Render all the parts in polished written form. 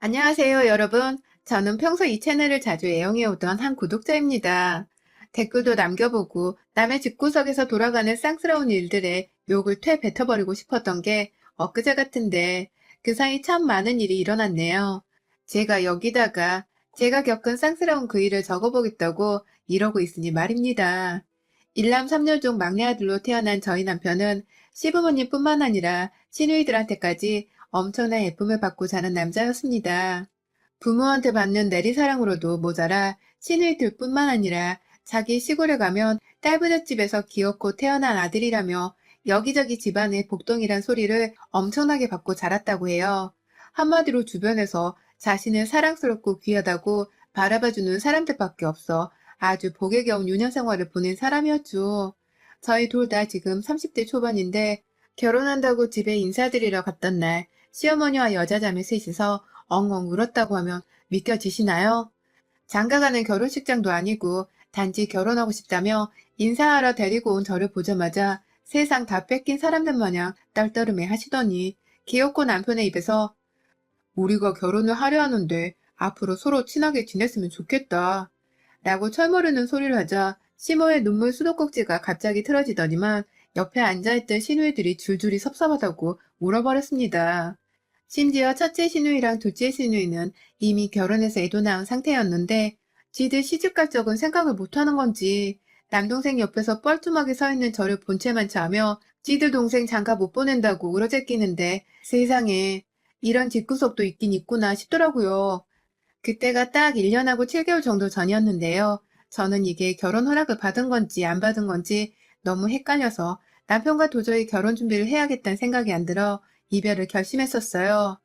안녕하세요, 여러분. 저는 평소 이 채널을 자주 애용해오던 한 구독자입니다. 댓글도 남겨보고 남의 집구석에서 돌아가는 쌍스러운 일들에 욕을 퇴 뱉어버리고 싶었던 게 엊그제 같은데 그 사이 참 많은 일이 일어났네요. 제가 여기다가 제가 겪은 쌍스러운 그 일을 적어보겠다고 이러고 있으니 말입니다. 일남 삼녀 중 막내 아들로 태어난 저희 남편은 시부모님뿐만 아니라 시누이들한테까지 엄청난 예쁨을 받고 자란 남자였습니다. 부모한테 받는 내리사랑으로도 모자라 시누이들뿐만 아니라 자기 시골에 가면 딸부잣집에서 귀엽고 태어난 아들이라며 여기저기 집안의 복동이란 소리를 엄청나게 받고 자랐다고 해요. 한마디로 주변에서 자신을 사랑스럽고 귀하다고 바라봐주는 사람들밖에 없어 아주 복에 겨운 유년 생활을 보낸 사람이었죠. 저희 둘 다 지금 30대 초반인데 결혼한다고 집에 인사드리러 갔던 날 시어머니와 여자자매 셋이서 엉엉 울었다고 하면 믿겨지시나요? 장가가는 결혼식장도 아니고 단지 결혼하고 싶다며 인사하러 데리고 온 저를 보자마자 세상 다 뺏긴 사람들 마냥 떨떠름해 하시더니 귀엽고 남편의 입에서 우리가 결혼을 하려 하는데 앞으로 서로 친하게 지냈으면 좋겠다 라고 철모르는 소리를 하자 시모의 눈물 수도꼭지가 갑자기 틀어지더니만 옆에 앉아있던 시누이들이 줄줄이 섭섭하다고 울어버렸습니다. 심지어 첫째 시누이랑 둘째 시누이는 이미 결혼해서 애도 낳은 상태였는데 지들 시집갈 적은 생각을 못하는 건지 남동생 옆에서 뻘쭘하게 서 있는 저를 본체만 차며 지들 동생 장가 못 보낸다고 울어제끼는데 세상에 이런 집구석도 있긴 있구나 싶더라고요. 그때가 딱 1년하고 7개월 정도 전이었는데요. 저는 이게 결혼 허락을 받은 건지 안 받은 건지 너무 헷갈려서 남편과 도저히 결혼 준비를 해야겠다는 생각이 안 들어 이별을 결심했었어요.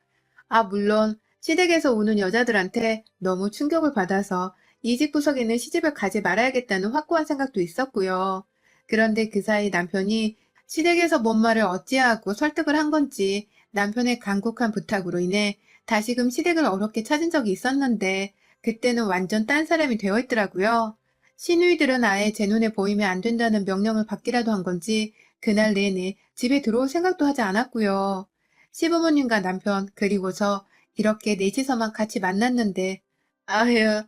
아, 물론 시댁에서 오는 여자들한테 너무 충격을 받아서 이 집 구석에는 시집을 가지 말아야겠다는 확고한 생각도 있었고요. 그런데 그 사이 남편이 시댁에서 뭔 말을 어찌하고 설득을 한 건지 남편의 간곡한 부탁으로 인해 다시금 시댁을 어렵게 찾은 적이 있었는데 그때는 완전 딴 사람이 되어 있더라고요. 시누이들은 아예 제 눈에 보이면 안 된다는 명령을 받기라도 한 건지 그날 내내 집에 들어올 생각도 하지 않았고요. 시부모님과 남편 그리고 저 이렇게 넷이서만 같이 만났는데 아휴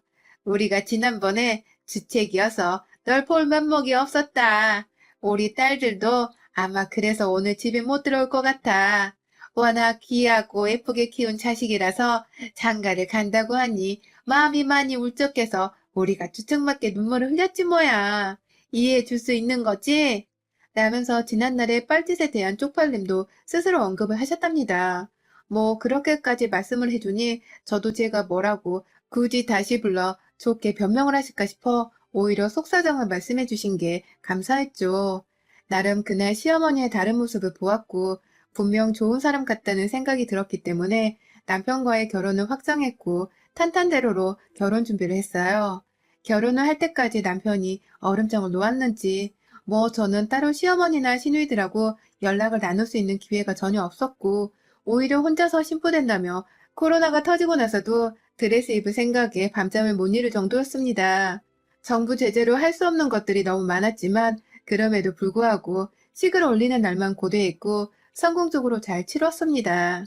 우리가 지난번에 주책이어서 널 볼 면목이 없었다. 우리 딸들도 아마 그래서 오늘 집에 못 들어올 것 같아. 워낙 귀하고 예쁘게 키운 자식이라서 장가를 간다고 하니 마음이 많이 울적해서 우리가 주책맞게 눈물을 흘렸지 뭐야. 이해해 줄 수 있는 거지? 라면서 지난날의 뻘짓에 대한 쪽팔림도 스스로 언급을 하셨답니다. 뭐 그렇게까지 말씀을 해주니 저도 제가 뭐라고 굳이 다시 불러 좋게 변명을 하실까 싶어 오히려 속사정을 말씀해 주신 게 감사했죠. 나름 그날 시어머니의 다른 모습을 보았고 분명 좋은 사람 같다는 생각이 들었기 때문에 남편과의 결혼을 확정했고 탄탄대로로 결혼 준비를 했어요. 결혼을 할 때까지 남편이 얼음장을 놓았는지 뭐 저는 따로 시어머니나 시누이들하고 연락을 나눌 수 있는 기회가 전혀 없었고 오히려 혼자서 신부된다며 코로나가 터지고 나서도 드레스 입을 생각에 밤잠을 못 이룰 정도였습니다. 정부 제재로 할 수 없는 것들이 너무 많았지만 그럼에도 불구하고 식을 올리는 날만 고대했고 성공적으로 잘 치렀습니다.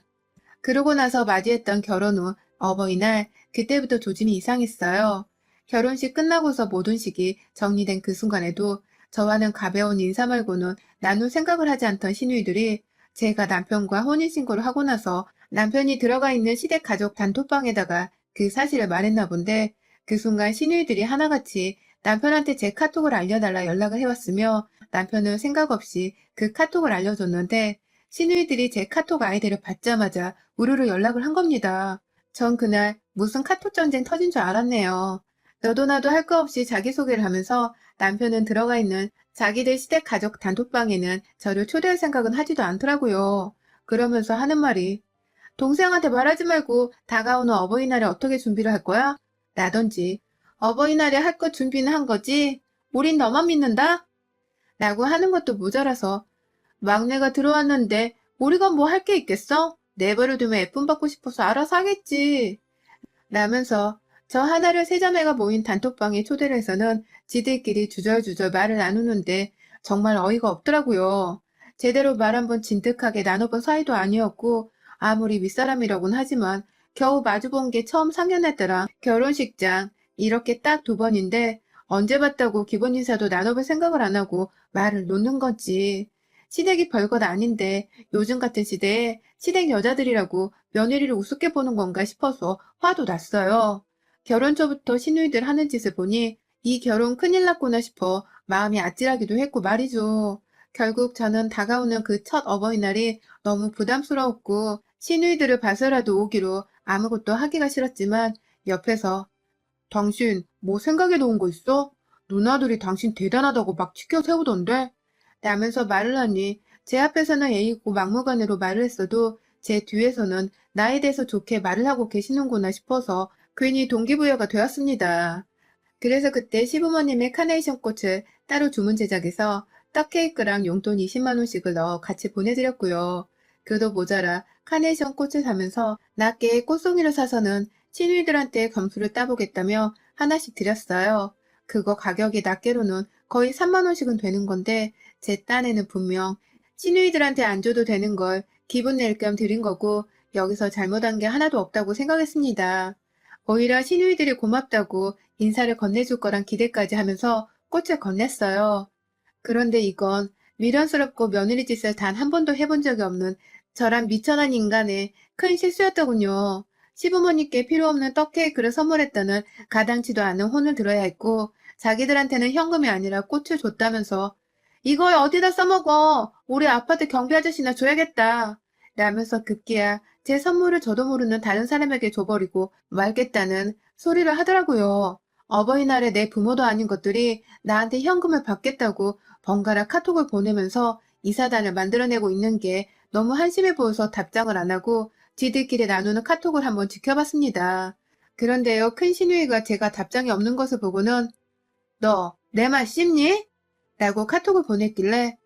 그러고 나서 맞이했던 결혼 후 어버이날 그때부터 조짐이 이상했어요. 결혼식 끝나고서 모든 식이 정리된 그 순간에도 저와는 가벼운 인사 말고는 나눌 생각을 하지 않던 시누이들이 제가 남편과 혼인신고를 하고 나서 남편이 들어가 있는 시댁 가족 단톡방에다가 그 사실을 말했나 본데 그 순간 시누이들이 하나같이 남편한테 제 카톡을 알려달라 연락을 해왔으며 남편은 생각 없이 그 카톡을 알려줬는데 시누이들이 제 카톡 아이디를 받자마자 우르르 연락을 한 겁니다. 전 그날 무슨 카톡 전쟁 터진 줄 알았네요. 너도 나도 할 거 없이 자기소개를 하면서 남편은 들어가 있는 자기들 시댁 가족 단톡방에는 저를 초대할 생각은 하지도 않더라고요. 그러면서 하는 말이 동생한테 말하지 말고 다가오는 어버이날에 어떻게 준비를 할 거야? 라던지 어버이날에 할 거 준비는 한 거지? 우린 너만 믿는다? 라고 하는 것도 모자라서 막내가 들어왔는데 우리가 뭐 할 게 있겠어? 내버려 두면 예쁨 받고 싶어서 알아서 하겠지. 라면서 저 하나를 세 자매가 모인 단톡방에 초대를 해서는 지들끼리 주절주절 말을 나누는데 정말 어이가 없더라고요. 제대로 말 한번 진득하게 나눠본 사이도 아니었고 아무리 윗사람이라고는 하지만 겨우 마주본 게 처음 상견례 때랑 결혼식장 이렇게 딱 2번인데 언제 봤다고 기본 인사도 나눠볼 생각을 안 하고 말을 놓는 거지. 시댁이 별것 아닌데 요즘 같은 시대에 시댁 여자들이라고 며느리를 우습게 보는 건가 싶어서 화도 났어요. 결혼 초부터 시누이들 하는 짓을 보니 이 결혼 큰일 났구나 싶어 마음이 아찔하기도 했고 말이죠. 결국 저는 다가오는 그 첫 어버이날이 너무 부담스러웠고 시누이들을 봐서라도 오기로 아무것도 하기가 싫었지만 옆에서 당신 뭐 생각해 놓은 거 있어? 누나들이 당신 대단하다고 막 치켜 세우던데? 라면서 말을 하니 제 앞에서는 예의고 막무가내로 말을 했어도 제 뒤에서는 나에 대해서 좋게 말을 하고 계시는구나 싶어서 괜히 동기부여가 되었습니다. 그래서 그때 시부모님의 카네이션 꽃을 따로 주문 제작해서 떡 케이크랑 용돈 20만 원씩을 넣어 같이 보내드렸고요. 그도 모자라 카네이션 꽃을 사면서 낮게 꽃송이를 사서는 시누이들한테 점수를 따보겠다며 하나씩 드렸어요. 그거 가격이 낱개로는 거의 3만 원씩은 되는 건데 제 딴에는 분명 시누이들한테 안 줘도 되는 걸 기분 낼 겸 드린 거고 여기서 잘못한 게 하나도 없다고 생각했습니다. 오히려 시누이들이 고맙다고 인사를 건네줄 거란 기대까지 하면서 꽃을 건넸어요. 그런데 이건 미련스럽고 며느리 짓을 단 한 번도 해본 적이 없는 저란 미천한 인간의 큰 실수였더군요. 시부모님께 필요 없는 떡 케이크를 선물했다는 가당치도 않은 혼을 들어야 했고 자기들한테는 현금이 아니라 꽃을 줬다면서 이걸 어디다 써먹어? 우리 아파트 경비 아저씨나 줘야겠다. 라면서 급기야 제 선물을 저도 모르는 다른 사람에게 줘버리고 말겠다는 소리를 하더라고요. 어버이날에 내 부모도 아닌 것들이 나한테 현금을 받겠다고 번갈아 카톡을 보내면서 이 사단을 만들어내고 있는 게 너무 한심해 보여서 답장을 안 하고 지들끼리 나누는 카톡을 한번 지켜봤습니다. 그런데요, 큰 시누이가 제가 답장이 없는 것을 보고는 너 내 말 씹니? 라고 카톡을 보냈길래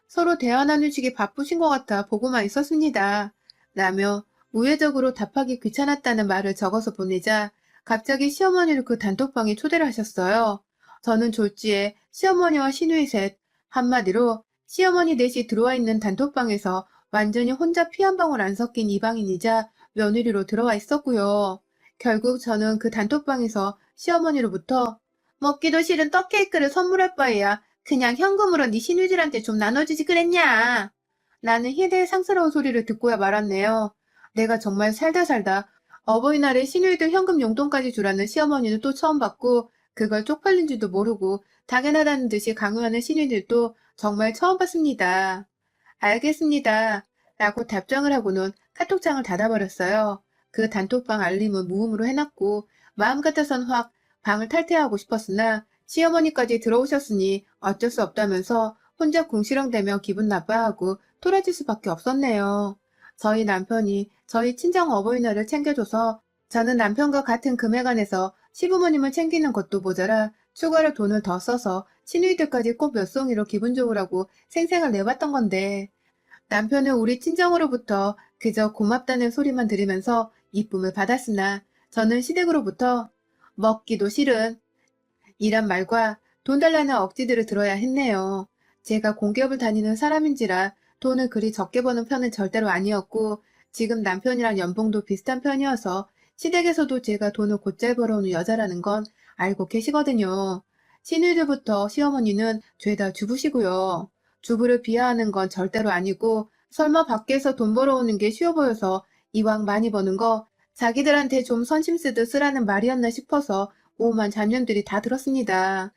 서로 대화 나누시기 바쁘신 것 같아 보고만 있었습니다. 라며 우회적으로 답하기 귀찮았다는 말을 적어서 보내자 갑자기 시어머니를 그 단톡방에 초대를 하셨어요. 저는 졸지에 시어머니와 시누이 셋, 한마디로 시어머니 넷이 들어와 있는 단톡방에서 완전히 혼자 피 한 방울 안 섞인 이방인이자 며느리로 들어와 있었고요. 결국 저는 그 단톡방에서 시어머니로부터 먹기도 싫은 떡케이크를 선물할 바에야 그냥 현금으로 네 시누이들한테 좀 나눠주지 그랬냐? 라는 희대상스러운 소리를 듣고야 말았네요. 내가 정말 살다 어버이날에 시누이들 현금 용돈까지 주라는 시어머니는 또 처음 봤고 그걸 쪽팔린 줄도 모르고 당연하다는 듯이 강요하는 시누이들도 정말 처음 봤습니다. 알겠습니다. 라고 답장을 하고는 카톡창을 닫아버렸어요. 그 단톡방 알림은 무음으로 해놨고 마음 같아선 확 방을 탈퇴하고 싶었으나 시어머니까지 들어오셨으니 어쩔 수 없다면서 혼자 궁시렁대며 기분 나빠하고 토라질 수밖에 없었네요. 저희 남편이 저희 친정 어버이날을 챙겨줘서 저는 남편과 같은 금액 안에서 시부모님을 챙기는 것도 모자라 추가로 돈을 더 써서 시누이들까지 꼭 몇 송이로 기분 좋으라고 생생을 내봤던 건데 남편은 우리 친정으로부터 그저 고맙다는 소리만 들으면서 이쁨을 받았으나 저는 시댁으로부터 먹기도 싫은 이란 말과 돈 달라는 억지들을 들어야 했네요. 제가 공기업을 다니는 사람인지라 돈을 그리 적게 버는 편은 절대로 아니었고 지금 남편이랑 연봉도 비슷한 편이어서 시댁에서도 제가 돈을 곧잘 벌어오는 여자라는 건 알고 계시거든요. 시누이들부터 시어머니는 죄다 주부시고요. 주부를 비하하는 건 절대로 아니고 설마 밖에서 돈 벌어오는 게 쉬워 보여서 이왕 많이 버는 거 자기들한테 좀 선심 쓰듯 쓰라는 말이었나 싶어서 오만 잡념들이 다 들었습니다.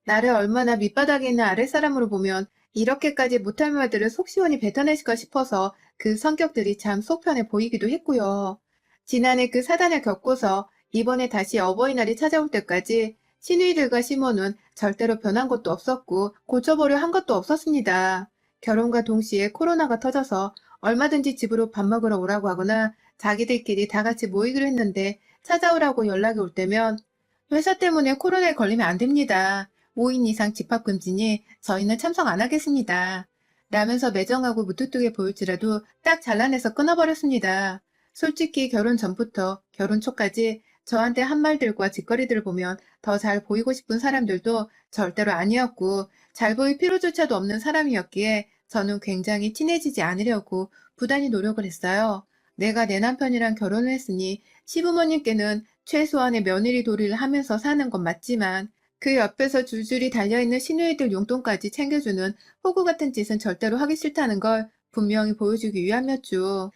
나를 얼마나 밑바닥에 있는 아랫사람으로 보면 이렇게까지 못할 말들을 속 시원히 뱉어내실까 싶어서 그 성격들이 참 속편해 보이기도 했고요. 지난해 그 사단을 겪고서 이번에 다시 어버이날이 찾아올 때까지 시누이들과 시모는 절대로 변한 것도 없었고 고쳐보려 한 것도 없었습니다. 결혼과 동시에 코로나가 터져서 얼마든지 집으로 밥 먹으러 오라고 하거나 자기들끼리 다 같이 모이기로 했는데 찾아오라고 연락이 올 때면 회사 때문에 코로나에 걸리면 안 됩니다. 5인 이상 집합금지니 저희는 참석 안 하겠습니다. 라면서 매정하고 무뚝뚝해 보일지라도 딱 잘라내서 끊어버렸습니다. 솔직히 결혼 전부터 결혼 초까지 저한테 한 말들과 짓거리들을 보면 더 잘 보이고 싶은 사람들도 절대로 아니었고 잘 보일 필요조차도 없는 사람이었기에 저는 굉장히 친해지지 않으려고 부단히 노력을 했어요. 내가 내 남편이랑 결혼을 했으니 시부모님께는 최소한의 며느리 도리를 하면서 사는 건 맞지만 그 옆에서 줄줄이 달려있는 시누이들 용돈까지 챙겨주는 호구 같은 짓은 절대로 하기 싫다는 걸 분명히 보여주기 위함이었죠.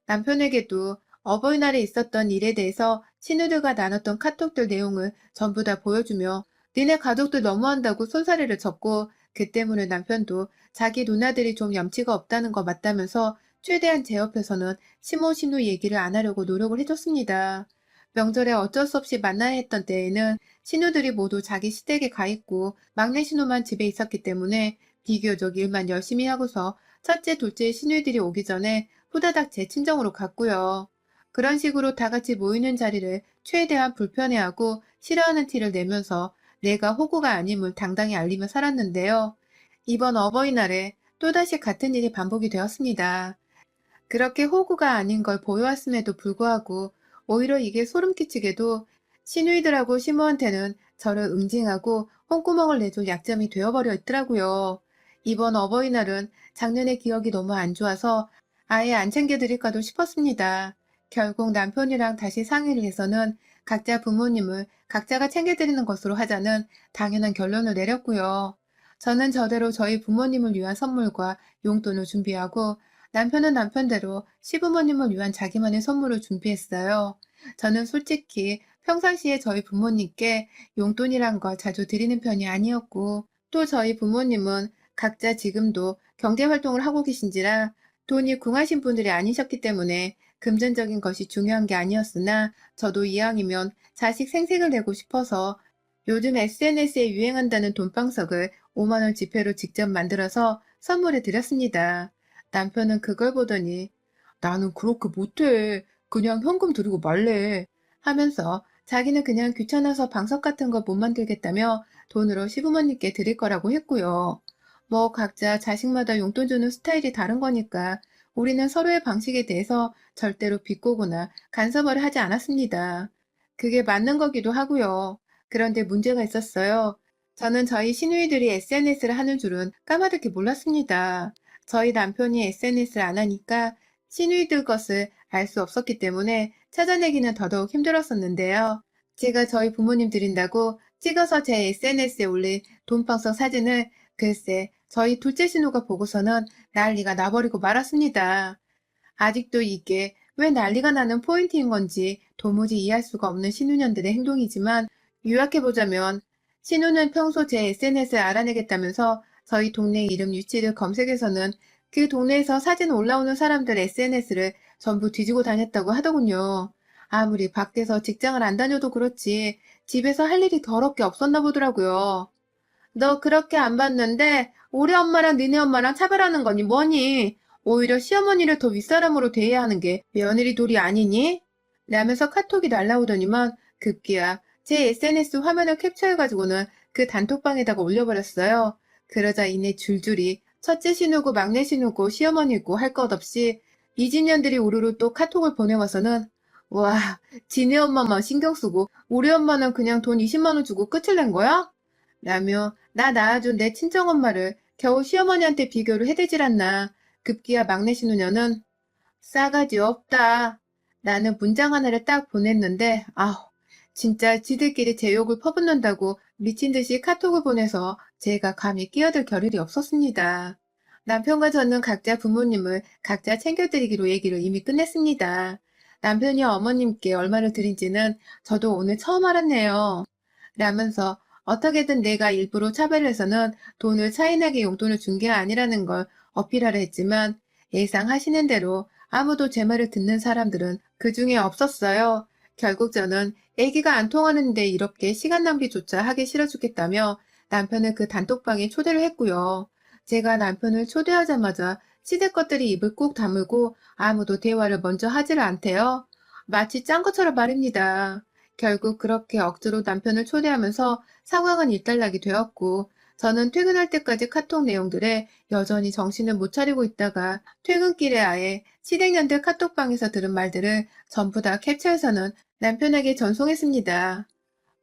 남편에게도 어버이날에 있었던 일에 대해서 시누들과 나눴던 카톡들 내용을 전부 다 보여주며 니네 가족들 너무한다고 손사래를 쳤고 그 때문에 남편도 자기 누나들이 좀 염치가 없다는 거 맞다면서 최대한 제 옆에서는 시모 시누 얘기를 안 하려고 노력을 해줬습니다. 명절에 어쩔 수 없이 만나야 했던 때에는 시누들이 모두 자기 시댁에 가 있고 막내 시누만 집에 있었기 때문에 비교적 일만 열심히 하고서 첫째, 둘째 시누이들이 오기 전에 후다닥 제 친정으로 갔고요. 그런 식으로 다 같이 모이는 자리를 최대한 불편해하고 싫어하는 티를 내면서 내가 호구가 아님을 당당히 알리며 살았는데요. 이번 어버이날에 또다시 같은 일이 반복이 되었습니다. 그렇게 호구가 아닌 걸 보여왔음에도 불구하고 오히려 이게 소름 끼치게도 시누이들하고 시모한테는 저를 응징하고 홍구멍을 내줄 약점이 되어버려 있더라고요. 이번 어버이날은 작년의 기억이 너무 안 좋아서 아예 안 챙겨드릴까도 싶었습니다. 결국 남편이랑 다시 상의를 해서는 각자 부모님을 각자가 챙겨드리는 것으로 하자는 당연한 결론을 내렸고요. 저는 저대로 저희 부모님을 위한 선물과 용돈을 준비하고 남편은 남편대로 시부모님을 위한 자기만의 선물을 준비했어요. 저는 솔직히 평상시에 저희 부모님께 용돈이란 걸 자주 드리는 편이 아니었고, 또 저희 부모님은 각자 지금도 경제활동을 하고 계신지라 돈이 궁하신 분들이 아니셨기 때문에 금전적인 것이 중요한 게 아니었으나 저도 이왕이면 자식 생색을 내고 싶어서 요즘 SNS에 유행한다는 돈방석을 5만 원 지폐로 직접 만들어서 선물해 드렸습니다. 남편은 그걸 보더니 나는 그렇게 못해. 그냥 현금 드리고 말래. 하면서 자기는 그냥 귀찮아서 방석 같은 거 못 만들겠다며 돈으로 시부모님께 드릴 거라고 했고요. 뭐 각자 자식마다 용돈 주는 스타일이 다른 거니까 우리는 서로의 방식에 대해서 절대로 비꼬거나 간섭을 하지 않았습니다. 그게 맞는 거기도 하고요. 그런데 문제가 있었어요. 저는 저희 시누이들이 SNS를 하는 줄은 까마득히 몰랐습니다. 저희 남편이 SNS를 안 하니까 시누이들 것을 알 수 없었기 때문에 찾아내기는 더더욱 힘들었었는데요. 제가 저희 부모님 드린다고 찍어서 제 SNS에 올린 돈방석 사진을 글쎄 저희 둘째 신우가 보고서는 난리가 나버리고 말았습니다. 아직도 이게 왜 난리가 나는 포인트인 건지 도무지 이해할 수가 없는 신우년들의 행동이지만 요약해보자면 신우는 평소 제 SNS를 알아내겠다면서 저희 동네 이름 유치를 검색해서는 그 동네에서 사진 올라오는 사람들 SNS를 전부 뒤지고 다녔다고 하더군요. 아무리 밖에서 직장을 안 다녀도 그렇지 집에서 할 일이 더럽게 없었나 보더라고요. 너 그렇게 안 봤는데 우리 엄마랑 니네 엄마랑 차별하는 거니 뭐니? 오히려 시어머니를 더 윗사람으로 대해야 하는 게 며느리 도리 아니니? 라면서 카톡이 날라오더니만 급기야 제 SNS 화면을 캡처해가지고는 그 단톡방에다가 올려버렸어요. 그러자 이내 줄줄이 첫째 신우고 막내 신우고 시어머니고 할 것 없이 이진년들이 우르르 또 카톡을 보내와서는 와, 지네 엄마만 신경 쓰고 우리 엄마는 그냥 돈 20만 원 주고 끝을 낸 거야? 라며 나 낳아준 내 친정엄마를 겨우 시어머니한테 비교를 해대질 않나. 급기야 막내 신우녀는 싸가지 없다. 나는 문장 하나를 딱 보냈는데 아우 진짜 지들끼리 제 욕을 퍼붓는다고 미친 듯이 카톡을 보내서 제가 감히 끼어들 겨를이 없었습니다. 남편과 저는 각자 부모님을 각자 챙겨드리기로 얘기를 이미 끝냈습니다. 남편이 어머님께 얼마를 드린지는 저도 오늘 처음 알았네요. 라면서 어떻게든 내가 일부러 차별을 해서는 돈을 차인하게 용돈을 준 게 아니라는 걸 어필하려 했지만 예상하시는 대로 아무도 제 말을 듣는 사람들은 그 중에 없었어요. 결국 저는 애기가 안 통하는데 이렇게 시간 낭비조차 하기 싫어 죽겠다며 남편을 그 단톡방에 초대를 했고요. 제가 남편을 초대하자마자 시댁 것들이 입을 꾹 다물고 아무도 대화를 먼저 하지를 않대요. 마치 짠 것처럼 말입니다. 결국 그렇게 억지로 남편을 초대하면서 상황은 일단락이 되었고 저는 퇴근할 때까지 카톡 내용들에 여전히 정신을 못 차리고 있다가 퇴근길에 아예 시댁년들 카톡방에서 들은 말들을 전부 다 캡처해서는 남편에게 전송했습니다.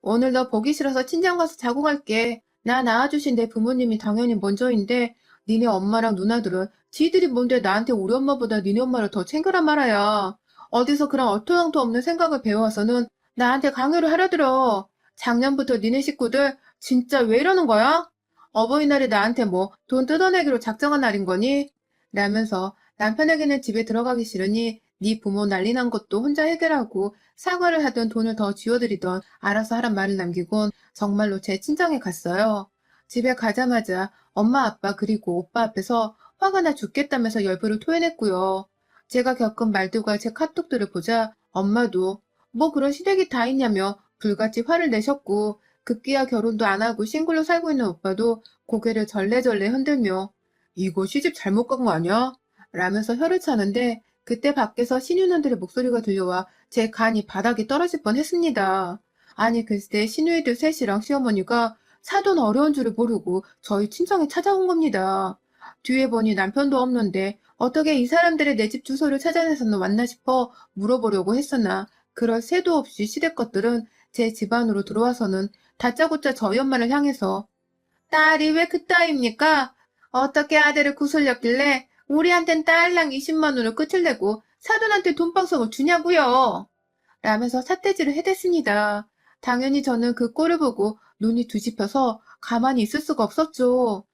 오늘 너 보기 싫어서 친정 가서 자고 갈게. 나 낳아주신 내 부모님이 당연히 먼저인데 니네 엄마랑 누나들은 지들이 뭔데 나한테 우리 엄마보다 니네 엄마를 더 챙겨라 말아야. 어디서 그런 어토양도 없는 생각을 배워서는 나한테 강요를 하려 들어. 작년부터 니네 식구들 진짜 왜 이러는 거야? 어버이날에 나한테 뭐 돈 뜯어내기로 작정한 날인 거니? 라면서 남편에게는 집에 들어가기 싫으니 네 부모 난리 난 것도 혼자 해결하고 사과를 하든 돈을 더 쥐어드리던 알아서 하란 말을 남기곤 정말로 제 친정에 갔어요. 집에 가자마자 엄마 아빠 그리고 오빠 앞에서 화가 나 죽겠다면서 열불을 토해냈고요. 제가 겪은 말들과 제 카톡들을 보자 엄마도 뭐 그런 시댁이 다 있냐며 불같이 화를 내셨고 급기야 결혼도 안 하고 싱글로 살고 있는 오빠도 고개를 절레절레 흔들며 이거 시집 잘못 간 거 아니야? 라면서 혀를 차는데 그때 밖에서 신유년들의 목소리가 들려와 제 간이 바닥에 떨어질 뻔했습니다. 아니 글쎄 시누이들 셋이랑 시어머니가 사돈 어려운 줄을 모르고 저희 친정에 찾아온 겁니다. 뒤에 보니 남편도 없는데 어떻게 이 사람들의 내 집 주소를 찾아내서는 왔나 싶어 물어보려고 했으나 그럴 새도 없이 시댁 것들은 제 집 안으로 들어와서는 다짜고짜 저희 엄마를 향해서 딸이 왜 그따위입니까? 어떻게 아들을 구슬렸길래 우리한텐 딸랑 20만 원을 끝을 내고 사돈한테 돈방석을 주냐고요. 라면서 삿대질을 해댔습니다. 당연히 저는 그 꼴을 보고 눈이 뒤집혀서 가만히 있을 수가 없었죠.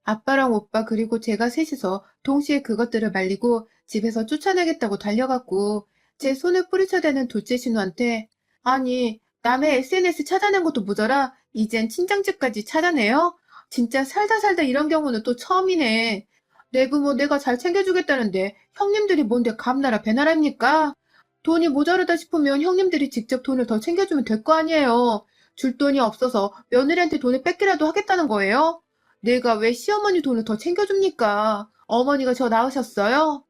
아빠랑 오빠 그리고 제가 셋이서 동시에 그것들을 말리고 집에서 쫓아내겠다고 달려갔고 제 손을 뿌리쳐대는 둘째 신우한테 아니 남의 SNS 찾아낸 것도 모자라 이젠 친정집까지 찾아내요? 진짜 살다 살다 이런 경우는 또 처음이네. 내 부모 내가 잘 챙겨주겠다는데 형님들이 뭔데 감나라 배나라입니까? 돈이 모자르다 싶으면 형님들이 직접 돈을 더 챙겨주면 될 거 아니에요. 줄 돈이 없어서 며느리한테 돈을 뺏기라도 하겠다는 거예요? 내가 왜 시어머니 돈을 더 챙겨줍니까? 어머니가 저 낳으셨어요?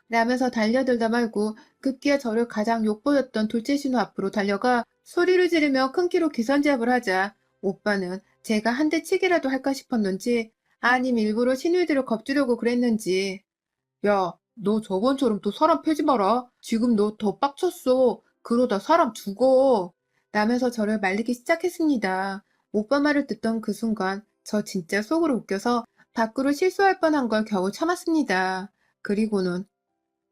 라면서 달려들다 말고 급기야 저를 가장 욕보였던 둘째 신우 앞으로 달려가 소리를 지르며 큰 키로 기선제압을 하자 오빠는 제가 한 대 치기라도 할까 싶었는지 아님 일부러 시누이들을 겁주려고 그랬는지 야, 너 저번처럼 또 사람 패지 마라. 지금 너 더 빡쳤어. 그러다 사람 죽어. 라면서 저를 말리기 시작했습니다. 오빠 말을 듣던 그 순간 저 진짜 속으로 웃겨서 밖으로 실수할 뻔한 걸 겨우 참았습니다. 그리고는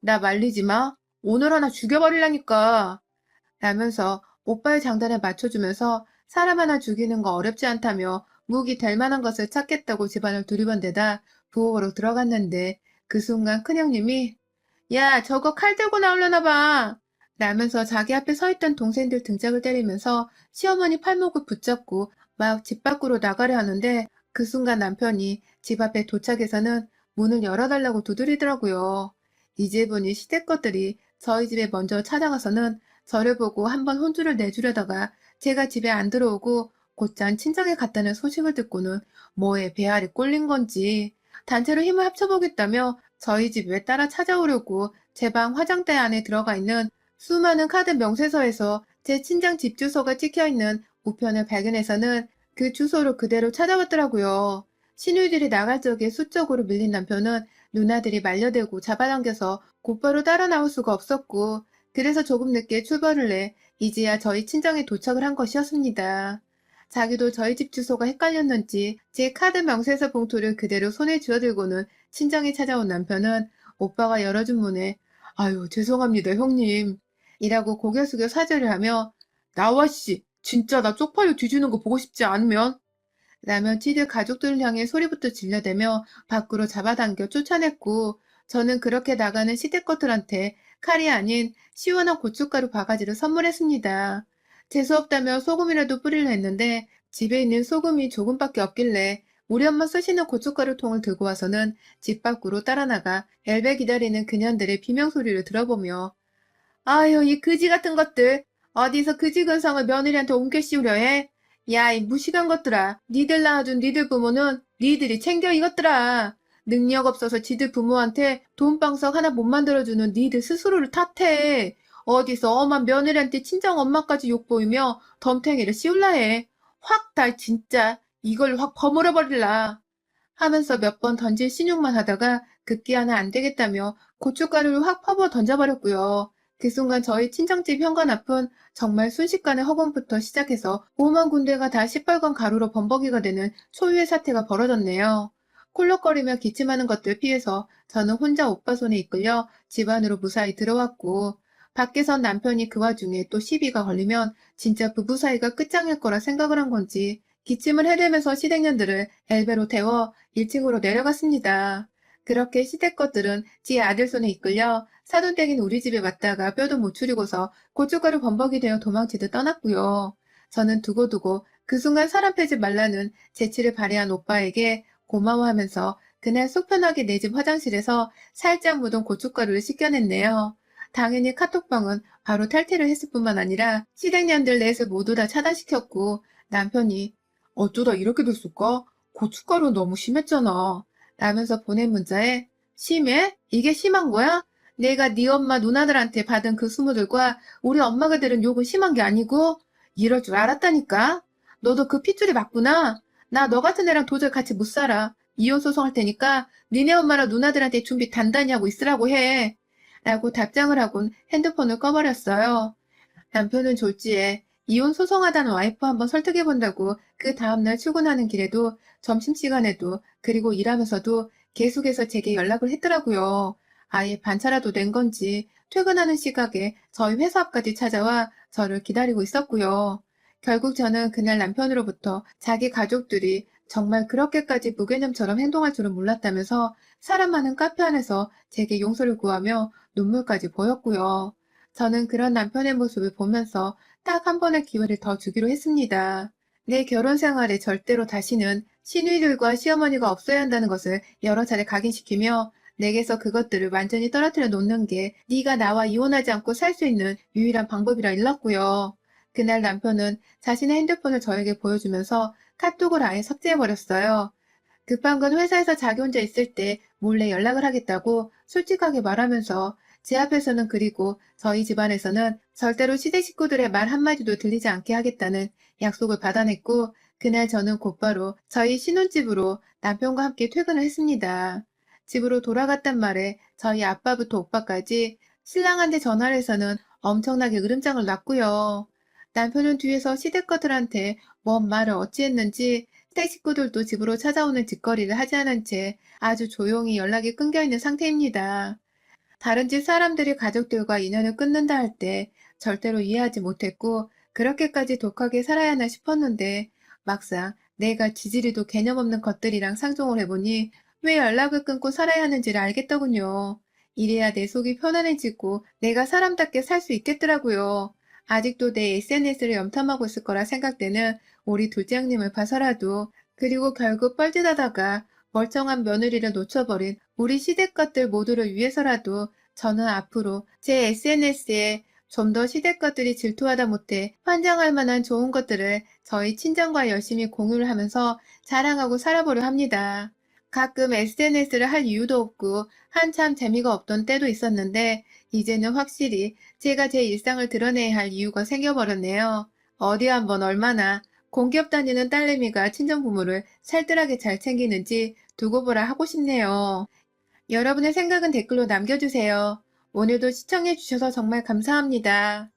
나 말리지 마. 오늘 하나 죽여버리라니까. 라면서 오빠의 장단에 맞춰주면서 사람 하나 죽이는 거 어렵지 않다며 무기 될 만한 것을 찾겠다고 집안을 두리번대다 부엌으로 들어갔는데 그 순간 큰형님이 야 저거 칼 들고 나오려나 봐 라면서 자기 앞에 서 있던 동생들 등짝을 때리면서 시어머니 팔목을 붙잡고 막 집 밖으로 나가려 하는데 그 순간 남편이 집 앞에 도착해서는 문을 열어달라고 두드리더라고요. 이제 보니 시댁 것들이 저희 집에 먼저 찾아가서는 저를 보고 한번 혼주를 내주려다가 제가 집에 안 들어오고 곧장 친정에 갔다는 소식을 듣고는 뭐에 배알이 꼴린 건지 단체로 힘을 합쳐보겠다며 저희 집에 따라 찾아오려고 제 방 화장대 안에 들어가 있는 수많은 카드 명세서에서 제 친정 집 주소가 찍혀있는 우편을 발견해서는 그 주소로 그대로 찾아왔더라고요. 시누이들이 나갈 적에 수적으로 밀린 남편은 누나들이 말려대고 잡아당겨서 곧바로 따라 나올 수가 없었고 그래서 조금 늦게 출발을 해 이제야 저희 친정에 도착을 한 것이었습니다. 자기도 저희 집 주소가 헷갈렸는지 제 카드 명세서 봉투를 그대로 손에 쥐어들고는 친정에 찾아온 남편은 오빠가 열어준 문에 아유 죄송합니다 형님 이라고 고개 숙여 사죄를 하며 나와 씨 진짜 나 쪽팔려 뒤지는 거 보고 싶지 않으면 라며 지들 가족들을 향해 소리부터 질러대며 밖으로 잡아당겨 쫓아냈고 저는 그렇게 나가는 시댁 것들한테 칼이 아닌 시원한 고춧가루 바가지를 선물했습니다. 재수없다며 소금이라도 뿌리려 했는데 집에 있는 소금이 조금밖에 없길래 우리 엄마 쓰시는 고춧가루 통을 들고 와서는 집 밖으로 따라 나가 엘베 기다리는 그년들의 비명소리를 들어보며 아유 이 그지 같은 것들 어디서 그지 근성을 며느리한테 옮겨 씌우려 해? 야 이 무식한 것들아 니들 낳아준 니들 부모는 니들이 챙겨 이것들아 능력 없어서 지들 부모한테 돈방석 하나 못 만들어주는 니들 스스로를 탓해 어디서 엄한 며느리한테 친정 엄마까지 욕보이며 덤탱이를 씌울라 해 확 달 진짜 이걸 확 버무려 버릴라 하면서 몇 번 던질 신용만 하다가 급기 하나 안 되겠다며 고춧가루를 확 퍼부어 던져버렸고요. 그 순간 저희 친정집 현관 앞은 정말 순식간에 허공부터 시작해서 오만 군데가 다 시뻘건 가루로 범벅이가 되는 초유의 사태가 벌어졌네요. 콜록거리며 기침하는 것들 피해서 저는 혼자 오빠 손에 이끌려 집 안으로 무사히 들어왔고 밖에선 남편이 그 와중에 또 시비가 걸리면 진짜 부부 사이가 끝장일 거라 생각을 한 건지 기침을 해대면서 시댁년들을 엘베로 태워 1층으로 내려갔습니다. 그렇게 시댁 것들은 지 아들 손에 이끌려 사돈댁인 우리 집에 왔다가 뼈도 못 추리고서 고춧가루 범벅이 되어 도망치듯 떠났고요. 저는 두고두고 그 순간 사람 패지 말라는 재치를 발휘한 오빠에게 고마워하면서 그날 속 편하게 내 집 화장실에서 살짝 묻은 고춧가루를 씻겨냈네요. 당연히 카톡방은 바로 탈퇴를 했을 뿐만 아니라 시댁년들 넷을 모두 다 차단시켰고 남편이 어쩌다 이렇게 됐을까? 고춧가루 너무 심했잖아. 라면서 보낸 문자에 심해? 이게 심한 거야? 내가 네 엄마 누나들한테 받은 그 수모들과 우리 엄마가 들은 욕은 심한 게 아니고 이럴 줄 알았다니까. 너도 그 핏줄이 맞구나. 나 너 같은 애랑 도저히 같이 못 살아. 이혼 소송할 테니까 니네 엄마랑 누나들한테 준비 단단히 하고 있으라고 해. 라고 답장을 하곤 핸드폰을 꺼버렸어요. 남편은 졸지에 이혼 소송하다는 와이프 한번 설득해본다고 그 다음날 출근하는 길에도 점심시간에도 그리고 일하면서도 계속해서 제게 연락을 했더라고요. 아예 반차라도 낸 건지 퇴근하는 시각에 저희 회사 앞까지 찾아와 저를 기다리고 있었고요. 결국 저는 그날 남편으로부터 자기 가족들이 정말 그렇게까지 무개념처럼 행동할 줄은 몰랐다면서 사람 많은 카페 안에서 제게 용서를 구하며 눈물까지 보였고요. 저는 그런 남편의 모습을 보면서 딱 한 번의 기회를 더 주기로 했습니다. 내 결혼 생활에 절대로 다시는 시누이들과 시어머니가 없어야 한다는 것을 여러 차례 각인시키며 내게서 그것들을 완전히 떨어뜨려 놓는 게 네가 나와 이혼하지 않고 살 수 있는 유일한 방법이라 일렀고요. 그날 남편은 자신의 핸드폰을 저에게 보여주면서 카톡을 아예 삭제해버렸어요. 급한 건 회사에서 자기 혼자 있을 때 몰래 연락을 하겠다고 솔직하게 말하면서 제 앞에서는 그리고 저희 집안에서는 절대로 시댁 식구들의 말 한마디도 들리지 않게 하겠다는 약속을 받아냈고 그날 저는 곧바로 저희 신혼집으로 남편과 함께 퇴근을 했습니다. 집으로 돌아갔단 말에 저희 아빠부터 오빠까지 신랑한테 전화를 해서는 엄청나게 으름장을 놨고요. 남편은 뒤에서 시댁거들한테 뭔 말을 어찌했는지 시댁 식구들도 집으로 찾아오는 짓거리를 하지 않은 채 아주 조용히 연락이 끊겨 있는 상태입니다. 다른 집 사람들이 가족들과 인연을 끊는다 할 때 절대로 이해하지 못했고 그렇게까지 독하게 살아야 하나 싶었는데 막상 내가 지지리도 개념 없는 것들이랑 상종을 해보니 왜 연락을 끊고 살아야 하는지를 알겠더군요. 이래야 내 속이 편안해지고 내가 사람답게 살 수 있겠더라고요. 아직도 내 SNS를 염탐하고 있을 거라 생각되는 우리 둘째 형님을 봐서라도 그리고 결국 뻘짓하다가 멀쩡한 며느리를 놓쳐버린 우리 시댁것들 모두를 위해서라도 저는 앞으로 제 SNS에 좀 더 시댁것들이 질투하다 못해 환장할 만한 좋은 것들을 저희 친정과 열심히 공유를 하면서 자랑하고 살아보려 합니다. 가끔 SNS를 할 이유도 없고 한참 재미가 없던 때도 있었는데 이제는 확실히 제가 제 일상을 드러내야 할 이유가 생겨버렸네요. 어디 한번 얼마나 공기업 다니는 딸내미가 친정부모를 살뜰하게 잘 챙기는지 두고 보라 하고 싶네요. 여러분의 생각은 댓글로 남겨주세요. 오늘도 시청해주셔서 정말 감사합니다.